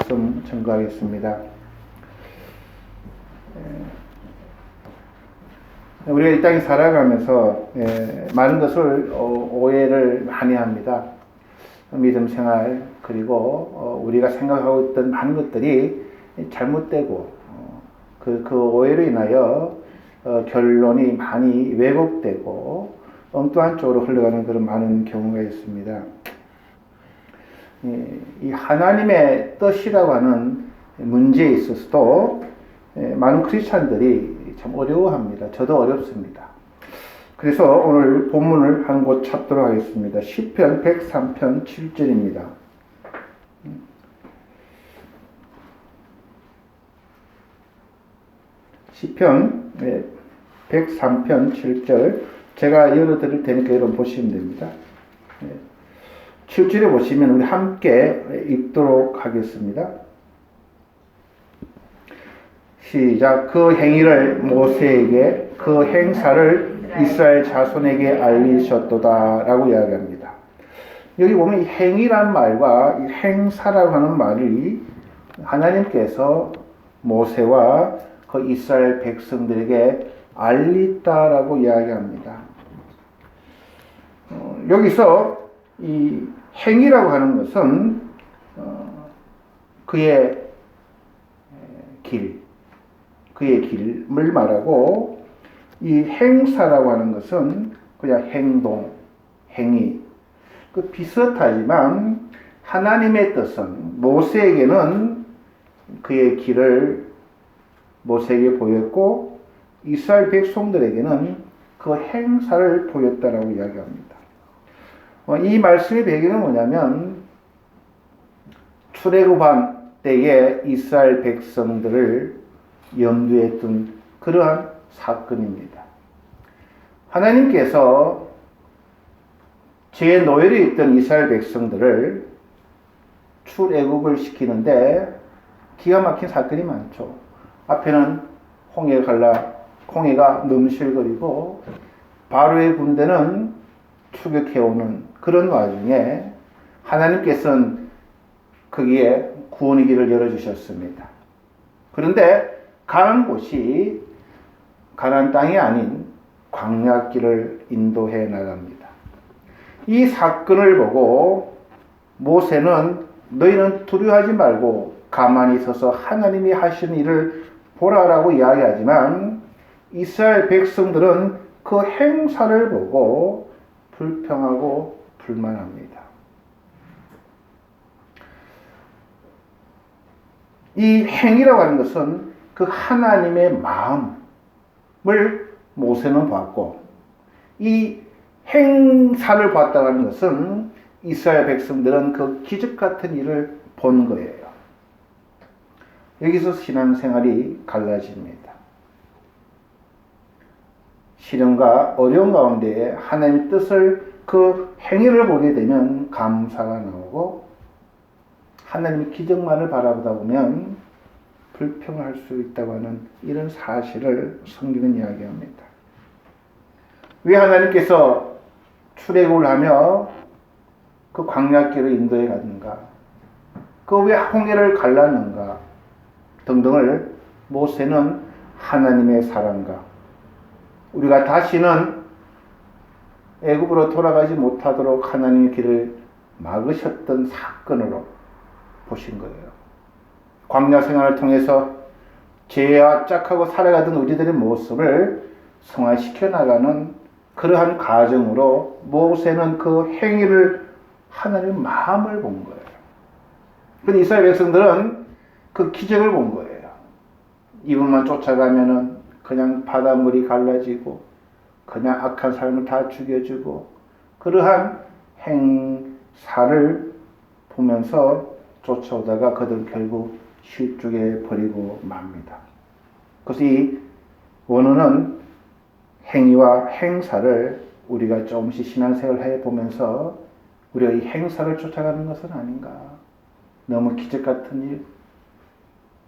말씀 증거하겠습니다. 우리가 이 땅에 살아가면서 많은 것을 오해를 많이 합니다. 믿음 생활, 그리고 우리가 생각하고 있던 많은 것들이 잘못되고 그 오해로 인하여 결론이 많이 왜곡되고 엉뚱한 쪽으로 흘러가는 그런 많은 경우가 있습니다. 이 하나님의 뜻이라고 하는 문제에 있어서도 많은 크리스찬들이 참 어려워합니다. 저도 어렵습니다. 그래서 오늘 본문을 한 곳 찾도록 하겠습니다. 시편 103편 7절입니다. 시편 103편 7절 제가 열어드릴 테니까 여러분 보시면 됩니다. 7절에 보시면 우리 함께 읽도록 하겠습니다. 시작. 그 행위를 모세에게 그 행사를 이스라엘 자손에게 알리셨도다 라고 이야기합니다. 여기 보면 이 행위란 말과 이 행사라고 하는 말이 하나님께서 모세와 그 이스라엘 백성들에게 알리다라고 이야기합니다. 여기서 이 행위라고 하는 것은 그의 길을 말하고, 이 행사라고 하는 것은 그냥 행동, 행위. 비슷하지만 하나님의 뜻은 모세에게는 그의 길을 모세에게 보였고 이스라엘 백성들에게는 그 행사를 보였다라고 이야기합니다. 이 말씀의 배경은 뭐냐면 출애굽한 때에 이스라엘 백성들을 염두에 둔 그러한 사건입니다. 하나님께서 죄의 노예로 있던 이스라엘 백성들을 출애굽을 시키는데 기가 막힌 사건이 많죠. 앞에는 홍해가 넘실거리고 바로의 군대는 추격해오는 그런 와중에 하나님께서는 거기에 구원의 길을 열어주셨습니다. 그런데 가는 곳이 가나안 땅이 아닌 광야길을 인도해 나갑니다. 이 사건을 보고 모세는 너희는 두려워하지 말고 가만히 서서 하나님이 하시는 일을 보라라고 이야기하지만 이스라엘 백성들은 그 행사를 보고 불평하고 불만합니다. 이 행위라고 하는 것은 그 하나님의 마음을 모세는 봤고, 이 행사를 봤다고 하는 것은 이스라엘 백성들은 그 기적 같은 일을 본 거예요. 여기서 신앙생활이 갈라집니다. 시련과 어려운 가운데 하나님의 뜻을 그 행위를 보게 되면 감사가 나오고, 하나님의 기적만을 바라보다 보면 불평할 수 있다고 하는 이런 사실을 성경은 이야기합니다. 왜 하나님께서 출애굽을 하며 그 광야길을 인도해 갔는가? 그 왜 홍해를 갈랐는가? 등등을 모세는 하나님의 사랑과 우리가 다시는 애굽으로 돌아가지 못하도록 하나님의 길을 막으셨던 사건으로 보신 거예요. 광야 생활을 통해서 죄와 짝하고 살아가던 우리들의 모습을 성화시켜 나가는 그러한 과정으로 모세는 그 행위를 하나님의 마음을 본 거예요. 그런데 이스라엘 백성들은 그 기적을 본 거예요. 이분만 쫓아가면은 그냥 바닷물이 갈라지고 그냥 악한 사람을 다 죽여주고, 그러한 행사를 보면서 쫓아오다가 그들 결국 실족해 버리고 맙니다. 그래서 이 원어는 행위와 행사를 우리가 조금씩 신앙생활을 해보면서 우리가 이 행사를 쫓아가는 것은 아닌가. 너무 기적 같은 일.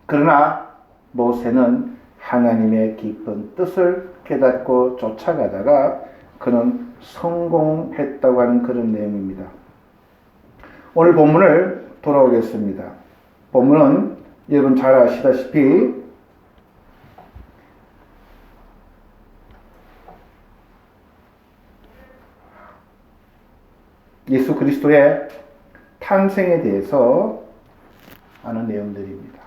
그러나 모세는 하나님의 깊은 뜻을 깨닫고 쫓아가다가 그는 성공했다고 하는 그런 내용입니다. 오늘 본문을 돌아오겠습니다. 본문은 여러분 잘 아시다시피 예수 그리스도의 탄생에 대해서 아는 내용들입니다.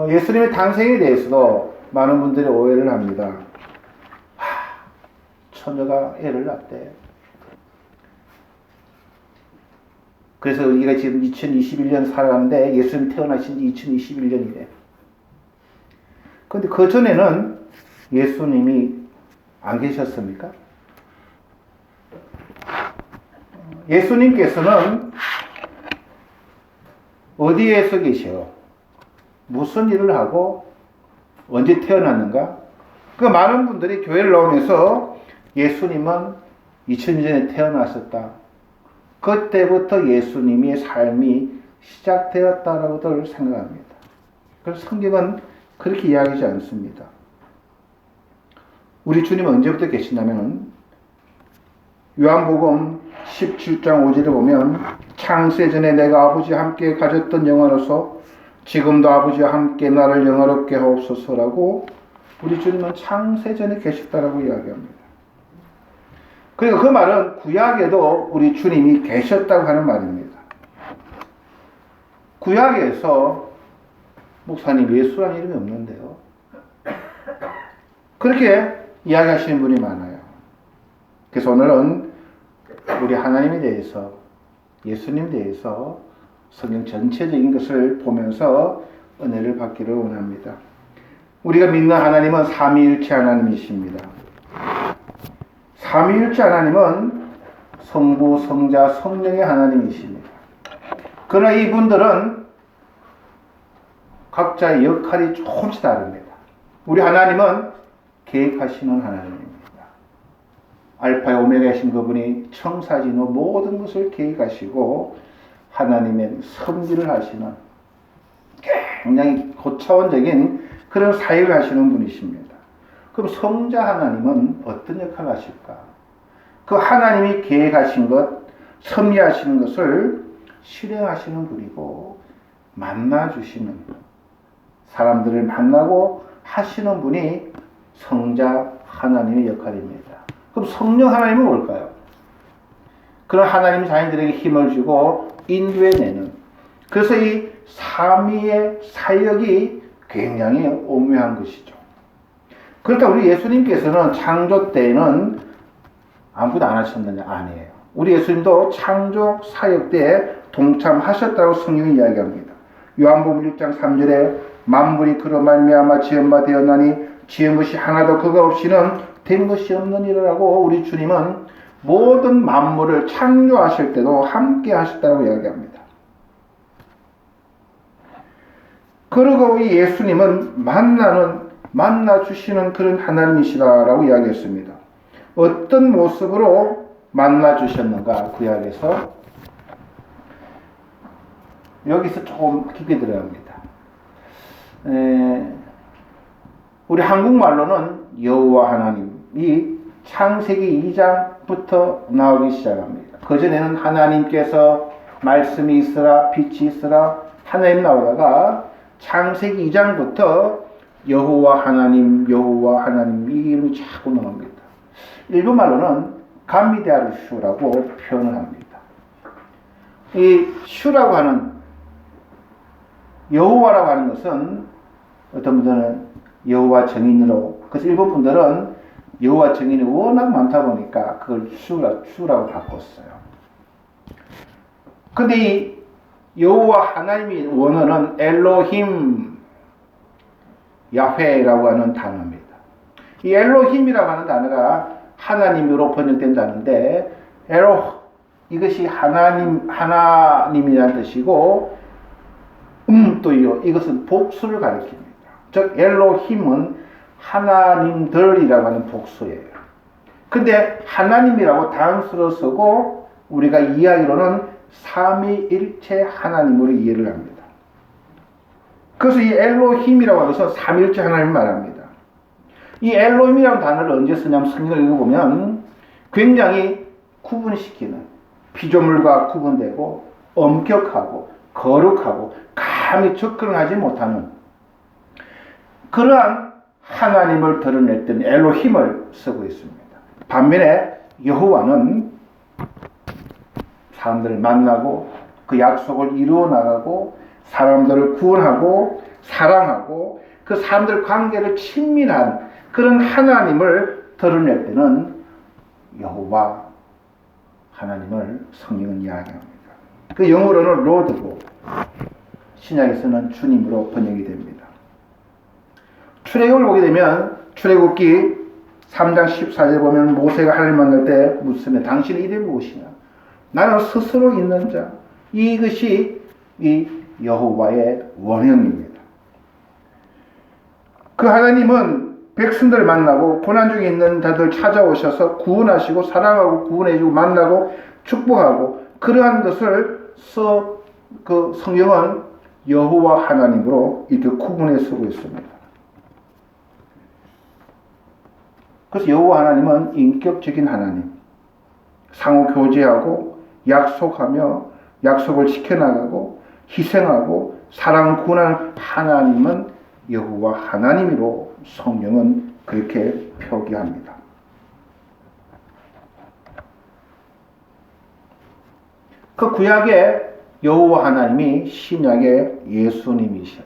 예수님의 탄생에 대해서도 많은 분들이 오해를 합니다. 처녀가 애를 낳대. 그래서 우리가 지금 2021년 살아가는데 예수님 태어나신 지 2021년이래. 그런데 그 전에는 예수님이 안 계셨습니까? 예수님께서는 어디에서 계셔? 무슨 일을 하고 언제 태어났는가? 그 많은 분들이 교회를 나오면서 예수님은 2000년 전에 태어나셨다. 그때부터 예수님의 삶이 시작되었다라고들 생각합니다. 그래서 성경은 그렇게 이야기하지 않습니다. 우리 주님은 언제부터 계시냐면 요한복음 17장 5절에 보면 창세전에 내가 아버지와 함께 가졌던 영화로서 지금도 아버지와 함께 나를 영화롭게 하옵소서라고 우리 주님은 창세전에 계셨다라고 이야기합니다. 그리고 그 말은 구약에도 우리 주님이 계셨다고 하는 말입니다. 구약에서 목사님 예수라는 이름이 없는데요. 그렇게 이야기하시는 분이 많아요. 그래서 오늘은 우리 하나님에 대해서 예수님에 대해서 성경 전체적인 것을 보면서 은혜를 받기를 원합니다. 우리가 믿는 하나님은 삼위일체 하나님이십니다. 삼위일체 하나님은 성부, 성자, 성령의 하나님이십니다. 그러나 이분들은 각자의 역할이 조금씩 다릅니다. 우리 하나님은 계획하시는 하나님입니다. 알파의 오메가이신 그분이 청사진후 모든 것을 계획하시고 하나님의 섭리를 하시는 굉장히 고차원적인 그런 사역을 하시는 분이십니다. 그럼 성자 하나님은 어떤 역할을 하실까? 그 하나님이 계획하신 것, 섭리하시는 것을 실행하시는 분이고 만나주시는 사람들을 만나고 하시는 분이 성자 하나님의 역할입니다. 그럼 성령 하나님은 뭘까요? 그런 하나님 자녀들에게 힘을 주고 인도해내는, 그래서 이 삼위의 사역이 굉장히 오묘한 것이죠. 그렇다 우리 예수님께서는 창조 때에는 아무것도 안 하셨느냐? 아니에요. 우리 예수님도 창조 사역 때에 동참하셨다고 성경이 이야기합니다. 요한복음 1장 3절에 만물이 그로 말미암아 지은 바 되었나니 지은 것이 하나도 그가 없이는 된 것이 없느니라고 우리 주님은 모든 만물을 창조하실 때도 함께 하셨다고 이야기합니다. 그리고 이 예수님은 만나주시는 그런 하나님이시다라고 이야기했습니다. 어떤 모습으로 만나주셨는가 구약에서 여기서 조금 깊게 들어갑니다. 우리 한국말로는 여호와 하나님이 창세기 2장부터 나오기 시작합니다. 그전에는 하나님께서 말씀이 있으라 빛이 있으라 하나님 나오다가 창세기 2장부터 여호와 하나님 이 이름이 자꾸 나옵니다. 일본말로는 감미데아르슈라고 표현을 합니다. 이 슈라고 하는 여호와라고 하는 것은 어떤 분들은 여호와 정인으로, 그래서 일본 분들은 여호와 정인이 워낙 많다 보니까 그걸 슈라고 바꿨어요. 근데 이 여호와 하나님이 원어는 엘로힘 야훼라고 하는 단어입니다. 이 엘로힘이라고 하는 단어가 하나님으로 번역된다는데 이것이 하나님이라는 뜻이고 또요 이것은 복수를 가리킵니다. 즉 엘로힘은 하나님들이라고 하는 복수예요. 근데 하나님이라고 단수로 쓰고 우리가 이해하기로는 삼위일체 하나님으로 이해를 합니다. 그래서 이 엘로힘이라고 하는 것은 삼위일체 하나님을 말합니다. 이 엘로힘이라는 단어를 언제 쓰냐면 성경을 읽어보면 굉장히 구분시키는, 피조물과 구분되고 엄격하고 거룩하고 감히 접근하지 못하는 그러한 하나님을 드러냈던 엘로힘을 쓰고 있습니다. 반면에 여호와는 사람들을 만나고 그 약속을 이루어 나가고 사람들을 구원하고 사랑하고 그 사람들 관계를 친밀한 그런 하나님을 드러낼 때는 여호와 하나님을 성경은 이야기합니다. 그 영어로는 로드고 신약에서는 주님으로 번역이 됩니다. 출애굽을 보게 되면 출애굽기 3장 14절 보면 모세가 하나님 만날 때 묻으며 당신의 이름이 무엇이냐? 나는 스스로 있는 자. 이것이 이 여호와의 원형입니다. 그 하나님은 백성들을 만나고 고난 중에 있는 자들 찾아오셔서 구원하시고 사랑하고 구원해주고 만나고 축복하고 그러한 것을 그 성경은 여호와 하나님으로 이렇게 구분해 쓰고 있습니다. 그래서 여호와 하나님은 인격적인 하나님, 상호 교제하고 약속하며 약속을 지켜나가고 희생하고 사랑을 구원하는 하나님은 여호와 하나님으로 성경은 그렇게 표기합니다. 그 구약의 여호와 하나님이 신약의 예수님이셔요.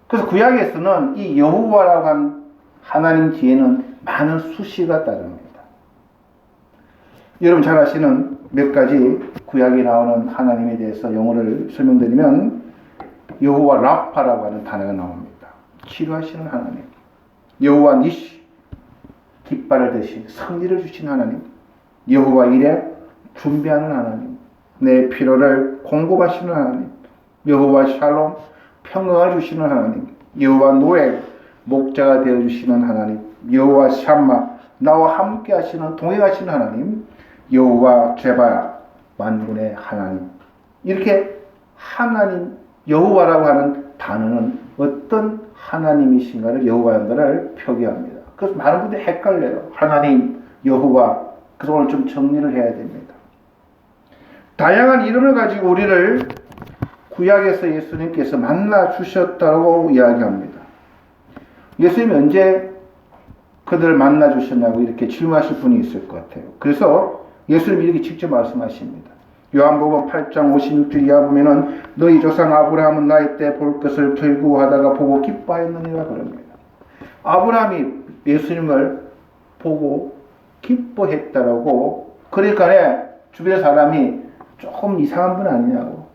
그래서 구약에서는 이 여호와라고 한 하나님 뒤에는 많은 수식어가 따릅니다. 여러분 잘 아시는 몇 가지 구약에 나오는 하나님에 대해서 용어를 설명드리면 여호와 라파라고 하는 단어가 나옵니다. 치료하시는 하나님. 여호와 니시, 깃발을 드신 승리를 주신 하나님. 여호와 이레, 준비하는 하나님. 내 필요를 공급하시는 하나님. 여호와 샬롬, 평강을 주시는 하나님. 여호와 노엘, 목자가 되어주시는 하나님. 여호와 샴마, 나와 함께 하시는 동행하시는 하나님. 여호와 제바, 만군의 하나님. 이렇게 하나님, 여호와라고 하는 단어는 어떤 하나님이신가를 여호와인가를 표기합니다. 그래서 많은 분들이 헷갈려요. 하나님, 여호와. 그래서 오늘 좀 정리를 해야 됩니다. 다양한 이름을 가지고 우리를 구약에서 예수님께서 만나 주셨다고 이야기합니다. 예수님이 언제 그들을 만나 주셨냐고 이렇게 질문하실 분이 있을 것 같아요. 그래서 예수님이 이렇게 직접 말씀하십니다. 요한복음 8장 56절 이하 보면은 너희 조상 아브라함은 나이 때 볼 것을 즐거워하다가 보고 기뻐하였느니라 그럽니다. 아브라함이 예수님을 보고 기뻐했다라고. 그러니까 주변 사람이 조금 이상한 분 아니냐고.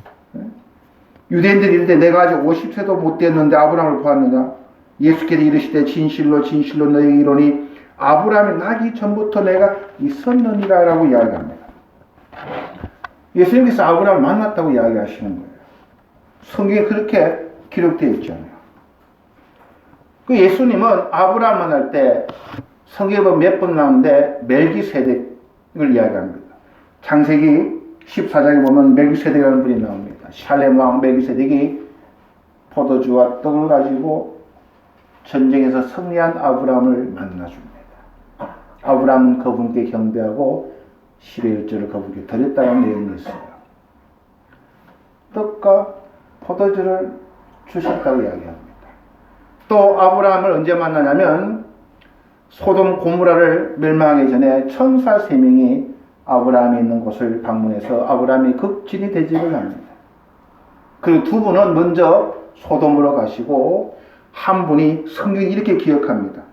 유대인들이 이럴 때 내가 아직 50세도 못 됐는데 아브라함을 보았느냐. 예수께서 이르시되 진실로 진실로 너희에게 이르노니 아브라함이 나기 전부터 내가 있었느니라 라고 이야기합니다. 예수님께서 아브라함을 만났다고 이야기하시는 거예요. 성경에 그렇게 기록되어 있잖아요. 그 예수님은 아브라함 만날 때 성경에 보면 몇 번 나오는데 멜기세덱을 이야기합니다. 창세기 14장에 보면 멜기세덱이라는 분이 나옵니다. 샬렘 왕 멜기세덱이 포도주와 떡을 가지고 전쟁에서 승리한 아브라함을 만나줍니다. 아브라함은 그분께 경배하고 10의 1조를 그분께 드렸다는 내용이 있어요. 떡과 포도주를 주셨다고 이야기합니다. 또 아브라함을 언제 만나냐면 소돔 고모라를 멸망하기 전에 천사 3명이 아브라함이 있는 곳을 방문해서 아브라함이 극진히 대접을 합니다. 그리고 두 분은 먼저 소돔으로 가시고 한 분이 성경이 이렇게 기억합니다.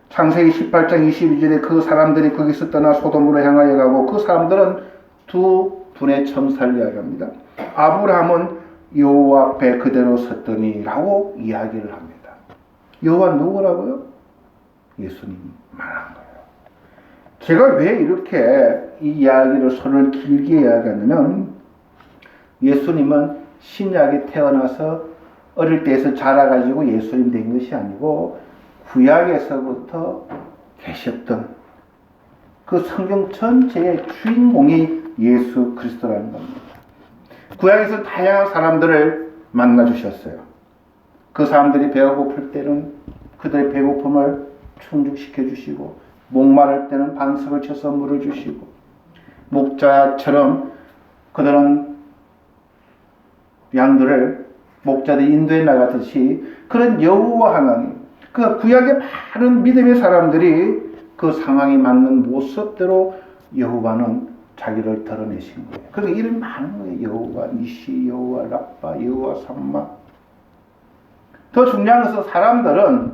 창세기 18장 22절에 그 사람들이 거기서 떠나 소돔으로 향하여 가고 그 사람들은 두 분의 천사를 이야기합니다. 아브라함은 여호와 앞에 그대로 섰더니 라고 이야기를 합니다. 여호와 누구라고요? 예수님 말한 거예요. 제가 왜 이렇게 이 이야기를 손을 길게 이야기하냐면 예수님은 신약에 태어나서 어릴 때에서 자라가지고 예수님 된 것이 아니고 구약에서부터 계셨던 그 성경 전체의 주인공이 예수 그리스도라는 겁니다. 구약에서 다양한 사람들을 만나주셨어요. 그 사람들이 배고플 때는 그들의 배고픔을 충족시켜 주시고 목마를 때는 반석을 쳐서 물을 주시고 목자처럼 그들은 양들을 목자들이 인도에 나가듯이 그런 여호와 하나님, 그 구약의 많은 믿음의 사람들이 그 상황에 맞는 모습대로 여호와는 자기를 드러내신 거예요. 그래서 이름이 많은 거예요. 여호와 니시, 여호와 라파, 여호와 삼마. 더 중요한 것은 사람들은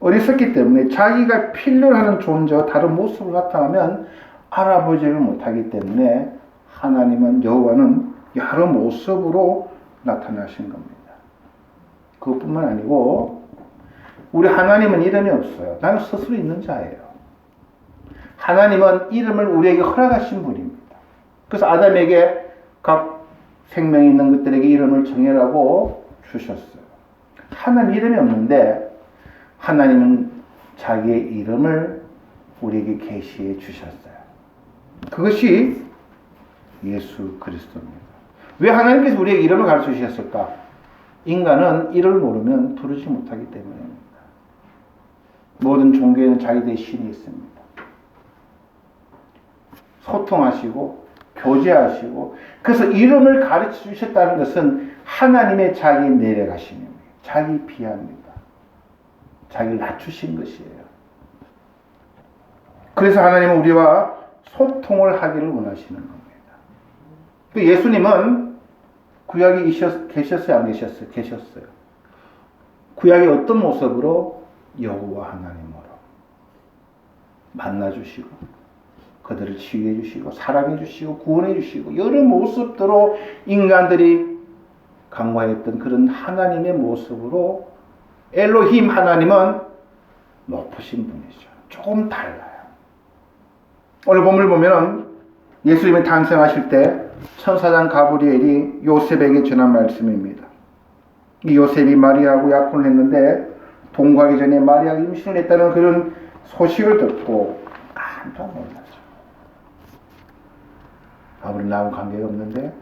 어리석기 때문에 자기가 필요로 하는 존재와 다른 모습을 나타나면 알아보지를 못하기 때문에 하나님은, 여호와는 여러 모습으로 나타나신 겁니다. 그것뿐만 아니고 우리 하나님은 이름이 없어요. 나는 스스로 있는 자예요. 하나님은 이름을 우리에게 허락하신 분입니다. 그래서 아담에게 각 생명이 있는 것들에게 이름을 정해라고 주셨어요. 하나님 이름이 없는데 하나님은 자기의 이름을 우리에게 계시해 주셨어요. 그것이 예수 그리스도입니다. 왜 하나님께서 우리에게 이름을 가르쳐 주셨을까? 인간은 이를 모르면 부르지 못하기 때문입니다. 모든 종교에는 자기들의 신이 있습니다. 소통하시고 교제하시고, 그래서 이름을 가르쳐 주셨다는 것은 하나님의 자기 내려가심입니다. 자기 비하입니다. 자기를 낮추신 것이에요. 그래서 하나님은 우리와 소통을 하기를 원하시는 겁니다. 예수님은 구약에 계셨어요? 안 계셨어요? 계셨어요. 구약의 어떤 모습으로? 여호와 하나님으로 만나주시고 그들을 치유해 주시고 사랑해 주시고 구원해 주시고 여러 모습대로 인간들이 강화했던 그런 하나님의 모습으로 엘로힘 하나님은 높으신 분이죠. 조금 달라요. 오늘 본문을 보면 예수님이 탄생하실 때 천사장 가브리엘이 요셉에게 전한 말씀입니다. 이 요셉이 마리아하고 약혼을 했는데 동거하기 전에 마리아가 임신을 했다는 그런 소식을 듣고 깜짝 놀랐죠. 아무리 나하고 관계가 없는데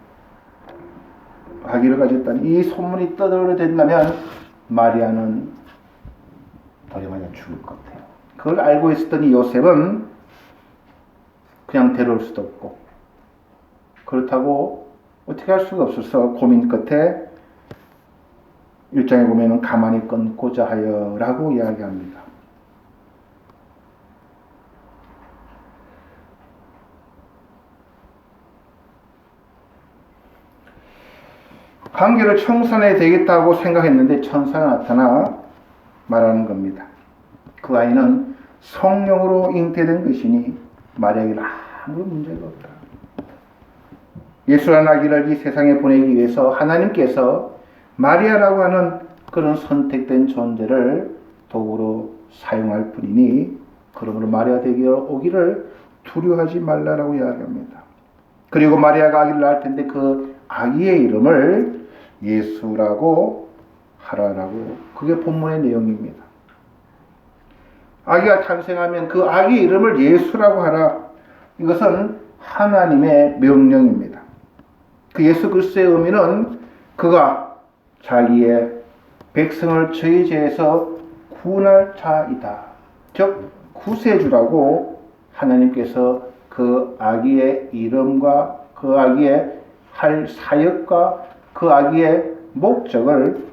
아기를 가졌다는 이 소문이 떠들어댄다면 마리아는 도리마냥 죽을 것 같아요. 그걸 알고 있었던 이 요셉은 그냥 데려올 수도 없고 그렇다고 어떻게 할 수가 없어서 고민 끝에 1장에 보면 가만히 끊고자 하여 라고 이야기합니다. 관계를 청산해야 되겠다고 생각했는데 천사가 나타나 말하는 겁니다. 그 아이는 성령으로 잉태된 것이니 마리아에게 아무 문제가 없다. 예수라는 아기를 이 세상에 보내기 위해서 하나님께서 마리아라고 하는 그런 선택된 존재를 도구로 사용할 뿐이니 그러므로 마리아 되기에 오기를 두려워하지 말라라고 이야기합니다. 그리고 마리아가 아기를 낳을 텐데 그 아기의 이름을 예수라고 하라라고, 그게 본문의 내용입니다. 아기가 탄생하면 그 아기 이름을 예수라고 하라. 이것은 하나님의 명령입니다. 그 예수 그리스도의 의미는 그가 자기의 백성을 저희 죄에서 구원할 자이다. 즉 구세주라고 하나님께서 그 아기의 이름과 그 아기의 할 사역과 그 아기의 목적을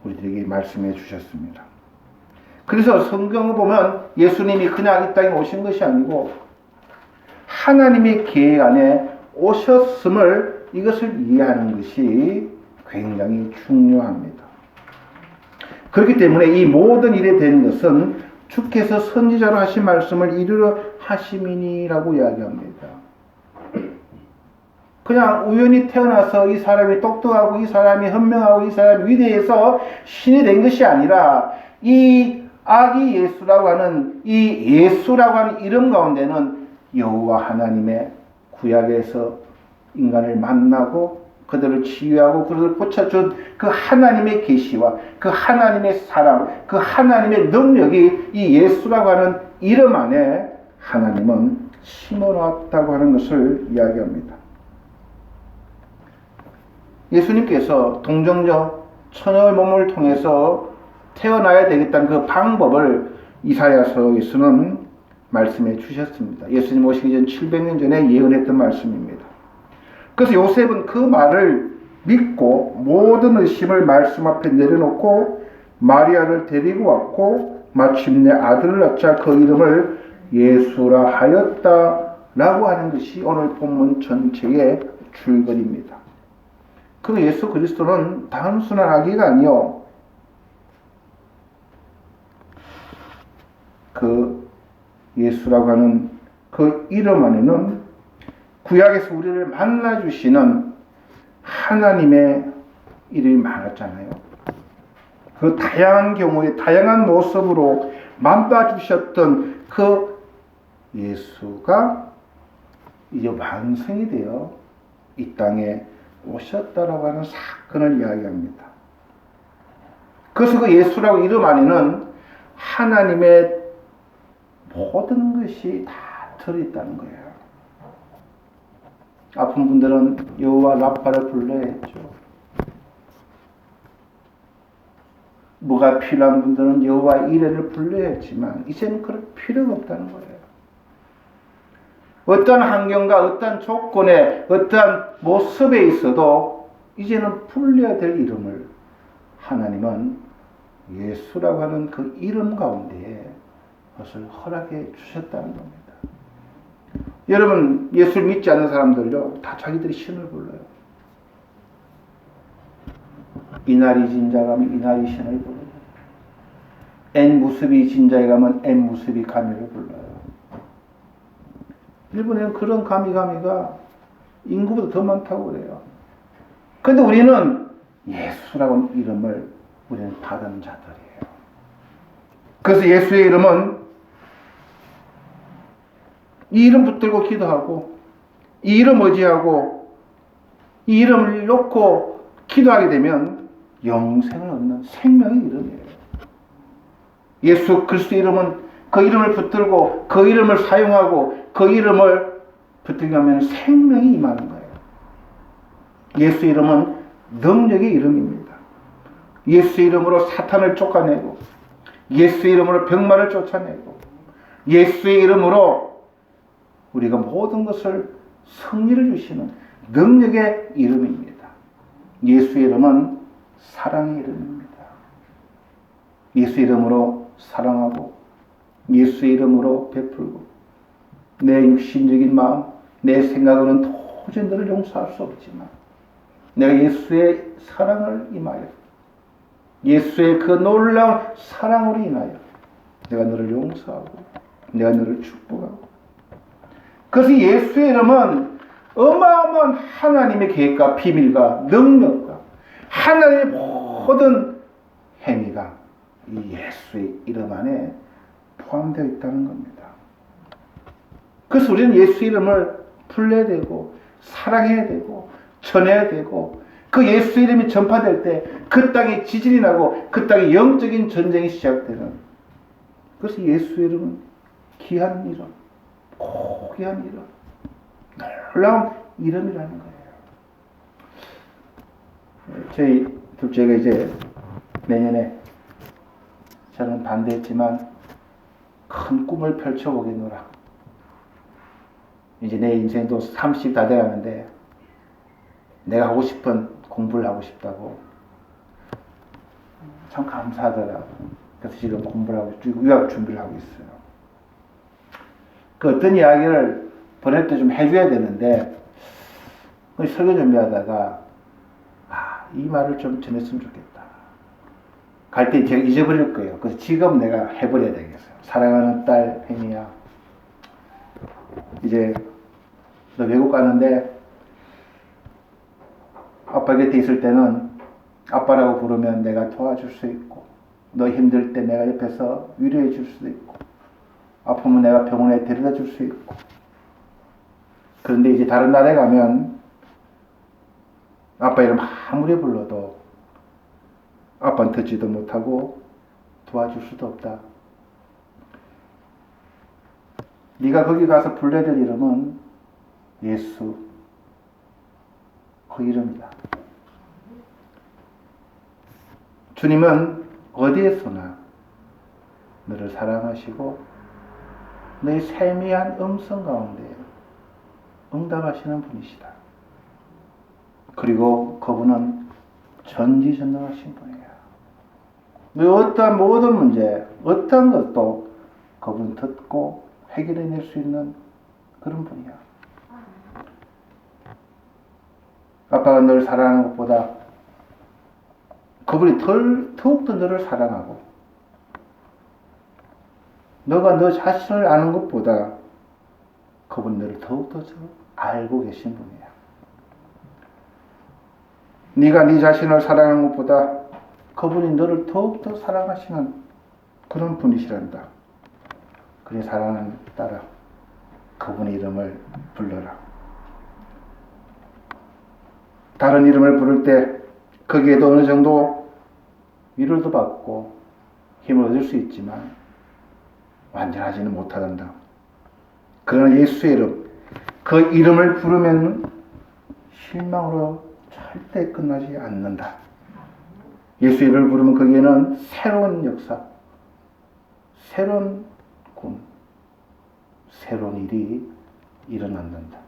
우리들에게 말씀해 주셨습니다. 그래서 성경을 보면 예수님이 그냥 이 땅에 오신 것이 아니고 하나님의 계획 안에 오셨음을, 이것을 이해하는 것이 굉장히 중요합니다. 그렇기 때문에 이 모든 일에 된 것은 주께서 선지자로 하신 말씀을 이루려 하심이니라고 이야기합니다. 그냥 우연히 태어나서 이 사람이 똑똑하고 이 사람이 현명하고 이 사람이 위대해서 신이 된 것이 아니라 이 아기 예수라고 하는 이 예수라고 하는 이름 가운데는 여호와 하나님의 구약에서 인간을 만나고 그들을 치유하고 그들을 고쳐준 그 하나님의 계시와 그 하나님의 사랑, 그 하나님의 능력이 이 예수라고 하는 이름 안에 하나님은 심어놨다고 하는 것을 이야기합니다. 예수님께서 동정녀 처녀의 몸을 통해서 태어나야 되겠다는 그 방법을 이사야서에서는 말씀해 주셨습니다. 예수님 오시기 전 700년 전에 예언했던 말씀입니다. 그래서 요셉은 그 말을 믿고 모든 의심을 말씀 앞에 내려놓고 마리아를 데리고 왔고 마침내 아들을 낳자 그 이름을 예수라 하였다라고 하는 것이 오늘 본문 전체의 줄거리입니다. 그 예수 그리스도는 단순한 아기가 아니요, 그 예수라고 하는 그 이름 안에는 구약에서 우리를 만나주시는 하나님의 이름이 많았잖아요. 그 다양한 경우에 다양한 모습으로 만나주셨던 그 예수가 이제 완성이 되어 이 땅에 오셨다라고 하는 사건을 이야기합니다. 그래서 그 예수라고 이름 안에는 하나님의 모든 것이 다 들어있다는 거예요. 아픈 분들은 여호와 라파를 불러야 했죠. 뭐가 필요한 분들은 여호와 이레를 불러야 했지만 이제는 그럴 필요가 없다는 거예요. 어떤 환경과 어떤 조건에 어떤 모습에 있어도 이제는 불러야 될 이름을 하나님은 예수라고 하는 그 이름 가운데에 그것을 허락해 주셨다는 겁니다. 여러분, 예수를 믿지 않는 사람들요, 다 자기들이 신을 불러요. 이날이 진자 가면 이날이 신을 불러요. 엔 무습이 진자에 가면 엔 무습이 가미를 불러요. 일본에는 그런 가미가 인구보다 더 많다고 그래요. 그런데 우리는 예수라고 하는 이름을 우리는 받은 자들이에요. 그래서 예수의 이름은 이 이름 붙들고 기도하고 이 이름 의지하고 이 이름을 놓고 기도하게 되면 영생을 얻는 생명의 이름이에요. 예수 그리스도의 이름은 그 이름을 붙들고 그 이름을 사용하고 그 이름을 붙들게 하면 생명이 임하는 거예요. 예수 이름은 능력의 이름입니다. 예수 이름으로 사탄을 쫓아내고 예수 이름으로 병마를 쫓아내고 예수의 이름으로 우리가 모든 것을 승리를 주시는 능력의 이름입니다. 예수의 이름은 사랑의 이름입니다. 예수 이름으로 사랑하고 예수의 이름으로 베풀고 내 육신적인 마음, 내 생각으로는 도저히 너를 용서할 수 없지만 내가 예수의 사랑을 임하여 예수의 그 놀라운 사랑으로 인하여 내가 너를 용서하고 내가 너를 축복하고 그래서 예수의 이름은 어마어마한 하나님의 계획과 비밀과 능력과 하나님의 모든 행위가 이 예수의 이름 안에 포함되어 있다는 겁니다. 그래서 우리는 예수 이름을 불러야 되고 사랑해야 되고 전해야 되고 그 예수 이름이 전파될 때 그 땅에 지진이 나고 그 땅에 영적인 전쟁이 시작되는 그래서 예수 이름은 귀한 이름, 고귀한 이름, 놀라운 이름이라는 거예요. 저희 둘째가 이제 내년에 저는 반대했지만 큰 꿈을 펼쳐보겠노라. 이제 내 인생도 30 다 돼가는데 내가 하고 싶은 공부를 하고 싶다고 참 감사하더라고. 그래서 지금 공부를 하고 유학 준비를 하고 있어요. 그 어떤 이야기를 보낼 때 좀 해줘야 되는데 설교 준비하다가 이 말을 좀 전했으면 좋겠다. 갈 때 제가 잊어버릴 거예요. 그래서 지금 내가 해버려야 되겠어요. 사랑하는 딸 혜미야, 이제 너 외국 가는데 아빠 곁에 있을 때는 아빠라고 부르면 내가 도와줄 수 있고 너 힘들 때 내가 옆에서 위로해 줄 수도 있고 아프면 내가 병원에 데려다 줄 수 있고 그런데 이제 다른 나라에 가면 아빠 이름 아무리 불러도 아빠는 듣지도 못하고 도와줄 수도 없다. 네가 거기 가서 불러야 될 이름은 예수, 그 이름이다. 주님은 어디에서나 너를 사랑하시고 너의 세미한 음성 가운데 응답하시는 분이시다. 그리고 그분은 전지전능하신 분이에요. 어떠한 모든 문제, 어떠한 것도 그분 듣고 해결해낼 수 있는 그런 분이야. 아빠가 널 사랑하는 것보다 그분이 더욱더 너를 사랑하고, 너가 너 자신을 아는 것보다 그분이 너를 더욱더 알고 계신 분이야. 네가 네 자신을 사랑하는 것보다 그분이 너를 더욱더 사랑하시는 그런 분이시란다. 그래, 사랑하는 딸아, 그분의 이름을 불러라. 다른 이름을 부를 때 거기에도 어느 정도 위로도 받고 힘을 얻을 수 있지만 완전하지는 못하단다. 그러나 예수의 이름, 그 이름을 부르면 실망으로 절대 끝나지 않는다. 예수의 이름을 부르면 거기에는 새로운 역사, 새로운 꿈, 새로운 일이 일어난다.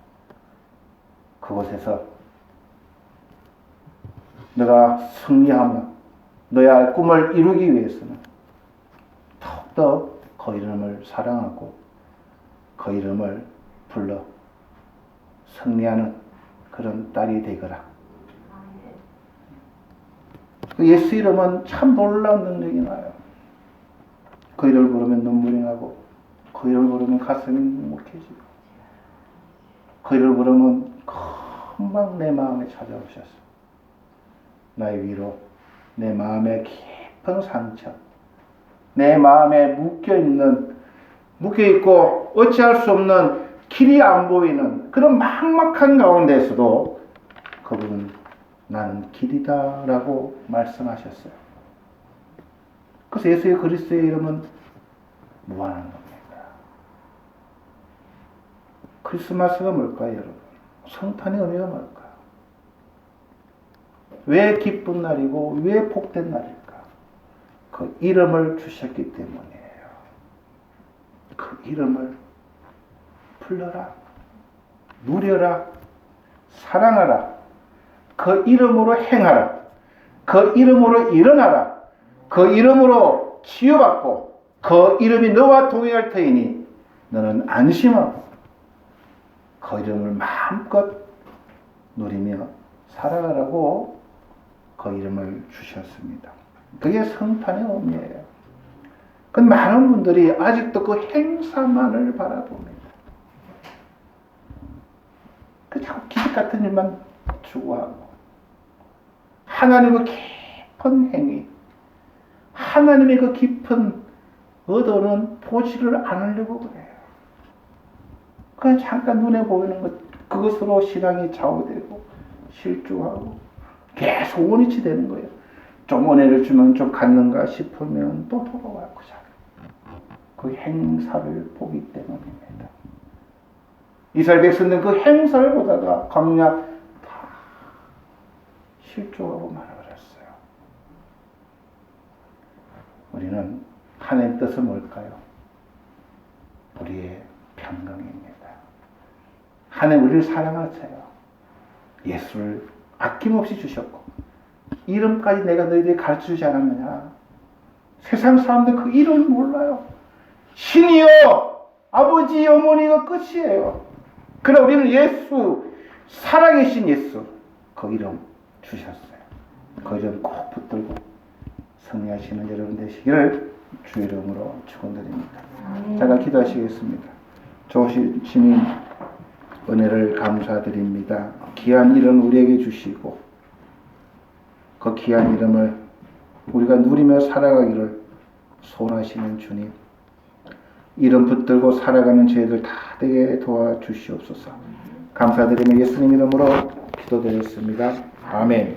그곳에서 너가 승리하며 너의 꿈을 이루기 위해서는 더욱더 그 이름을 사랑하고 그 이름을 불러 승리하는 그런 딸이 되거라. 그 예수 이름은 참 놀라운 능력이 나요. 그 이름을 부르면 눈물이 나고, 그 이름을 부르면 가슴이 묵묵해지고, 그 이름을 부르면 금방 내 마음에 찾아오셨어. 나의 위로, 내 마음의 깊은 상처, 내 마음에 묶여있고 어찌할 수 없는 길이 안 보이는 그런 막막한 가운데서도 그분은 나는 길이다 라고 말씀하셨어요. 그래서 예수의 그리스도의 이름은 무한한 겁니다. 크리스마스가 뭘까요, 여러분? 성탄의 의미가 뭘까요? 왜 기쁜 날이고 왜 복된 날일까? 그 이름을 주셨기 때문이에요. 그 이름을 불러라, 누려라, 사랑하라, 그 이름으로 행하라, 그 이름으로 일어나라, 그 이름으로 치유받고 그 이름이 너와 동행할 터이니 너는 안심하고 그 이름을 마음껏 누리며 살아가라고 그 이름을 주셨습니다. 그게 성탄의 의미예요. 그 많은 분들이 아직도 그 행사만을 바라봅니다. 그 자꾸 기적 같은 일만 추구하고 하나님의 깊은 행위, 하나님의 그 깊은 의도는 보지를 않으려고 그래요. 그냥 잠깐 눈에 보이는 것, 그것으로 신앙이 좌우되고 실주하고 계속 원위치 되는 거예요. 좀 은혜를 주면 좀 갖는가 싶으면 또 돌아와고 자요. 그 행사를 보기 때문입니다. 이스라엘 백성들은 그 행사를 보다가 광야 다 실족하고 말아버렸어요. 우리는 하나님의 뜻은 뭘까요? 우리의 평강입니다. 하나님 우리를 사랑하세요. 예수를 아낌없이 주셨고 이름까지 내가 너희들이 가르쳐주지 않았느냐. 세상 사람들 그 이름을 몰라요. 신이요 아버지 어머니가 끝이에요. 그러나 우리는 예수, 살아계신 예수 그 이름 주셨어요. 그 이름 꼭 붙들고 승리하시는 여러분 되시기를 주의 이름으로 축원드립니다. 제가 기도하시겠습니다. 좋으신 주님 은혜를 감사드립니다. 귀한 이름 우리에게 주시고 그 귀한 이름을 우리가 누리며 살아가기를 소원하시는 주님, 이름 붙들고 살아가는 저희들 다 되게 도와주시옵소서. 감사드리며 예수님 이름으로 기도드렸습니다. 아멘.